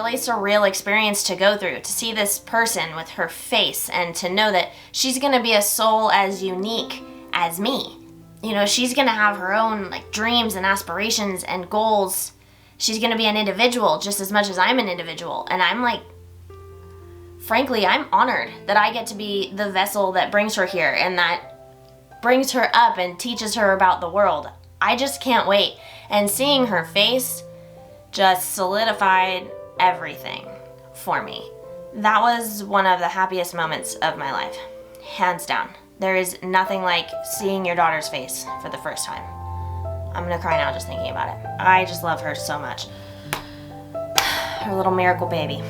really surreal experience to go through, to see this person with her face and to know that she's gonna be a soul as unique as me. You know, she's gonna have her own like dreams and aspirations and goals. She's gonna be an individual just as much as I'm an individual. And I'm like, frankly, I'm honored that I get to be the vessel that brings her here and that brings her up and teaches her about the world. I just can't wait. And seeing her face just solidified everything for me. That was one of the happiest moments of my life, hands down. There is nothing like seeing your daughter's face for the first time. I'm gonna cry now just thinking about it. I just love her so much. Her little miracle baby.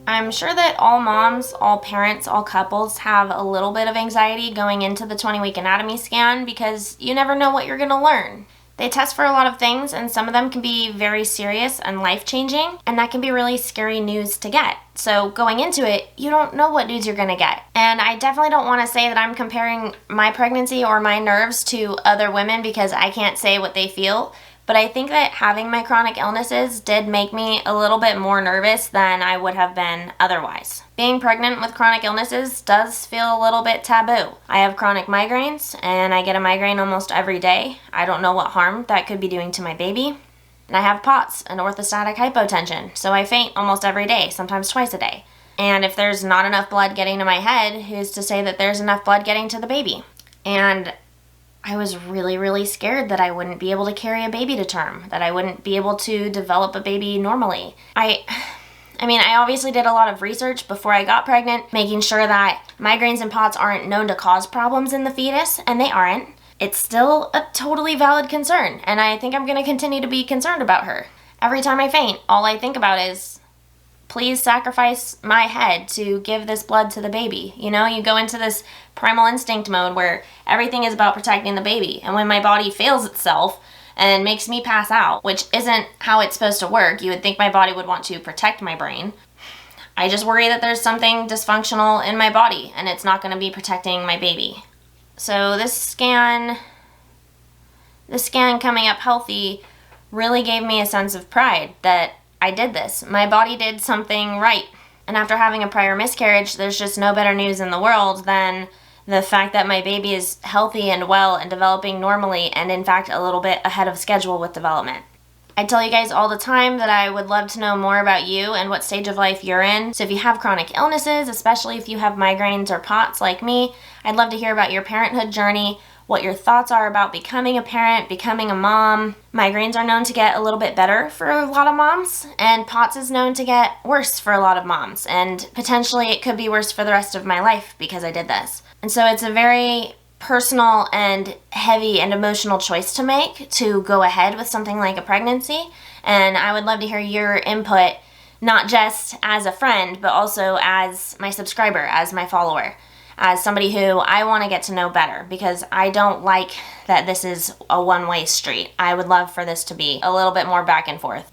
I'm sure that all moms, all parents, all couples have a little bit of anxiety going into the 20-week anatomy scan because you never know what you're going to learn. They test for a lot of things and some of them can be very serious and life-changing, and that can be really scary news to get. So going into it, you don't know what news you're going to get. And I definitely don't want to say that I'm comparing my pregnancy or my nerves to other women because I can't say what they feel. But I think that having my chronic illnesses did make me a little bit more nervous than I would have been otherwise. Being pregnant with chronic illnesses does feel a little bit taboo. I have chronic migraines, and I get a migraine almost every day. I don't know what harm that could be doing to my baby. And I have POTS, and orthostatic hypotension, so I faint almost every day, sometimes twice a day. And if there's not enough blood getting to my head, who's to say that there's enough blood getting to the baby? And I was really, really scared that I wouldn't be able to carry a baby to term, that I wouldn't be able to develop a baby normally. I obviously did a lot of research before I got pregnant, making sure that migraines and POTS aren't known to cause problems in the fetus, and they aren't. It's still a totally valid concern, and I think I'm going to continue to be concerned about her. Every time I faint, all I think about is, please sacrifice my head to give this blood to the baby. You know, you go into this primal instinct mode where everything is about protecting the baby. And when my body fails itself and makes me pass out, which isn't how it's supposed to work, you would think my body would want to protect my brain. I just worry that there's something dysfunctional in my body and it's not going to be protecting my baby. So this scan coming up healthy really gave me a sense of pride that I did this. My body did something right. And after having a prior miscarriage, there's just no better news in the world than the fact that my baby is healthy and well and developing normally and in fact a little bit ahead of schedule with development. I tell you guys all the time that I would love to know more about you and what stage of life you're in. So if you have chronic illnesses, especially if you have migraines or POTS like me, I'd love to hear about your parenthood journey, what your thoughts are about becoming a parent, becoming a mom. Migraines are known to get a little bit better for a lot of moms, and POTS is known to get worse for a lot of moms, and potentially it could be worse for the rest of my life because I did this. And so it's a very personal and heavy and emotional choice to make to go ahead with something like a pregnancy, and I would love to hear your input, not just as a friend, but also as my subscriber, as my follower, as somebody who I want to get to know better, because I don't like that this is a one-way street. I would love for this to be a little bit more back and forth.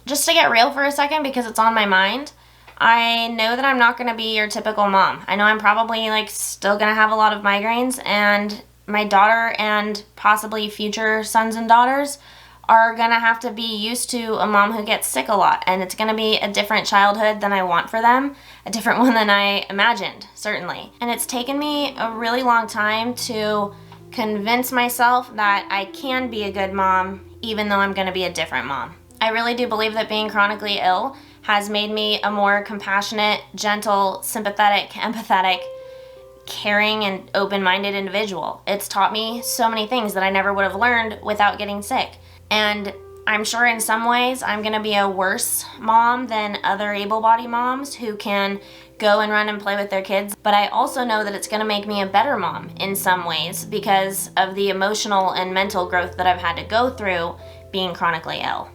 Just to get real for a second, because it's on my mind, I know that I'm not going to be your typical mom. I know I'm probably still going to have a lot of migraines, and my daughter and possibly future sons and daughters are going to have to be used to a mom who gets sick a lot, and it's going to be a different childhood than I want for them, a different one than I imagined, certainly. And it's taken me a really long time to convince myself that I can be a good mom even though I'm going to be a different mom. I really do believe that being chronically ill has made me a more compassionate, gentle, sympathetic, empathetic, caring, and open-minded individual. It's taught me so many things that I never would have learned without getting sick. And I'm sure in some ways I'm going to be a worse mom than other able-bodied moms who can go and run and play with their kids. But I also know that it's going to make me a better mom in some ways because of the emotional and mental growth that I've had to go through being chronically ill.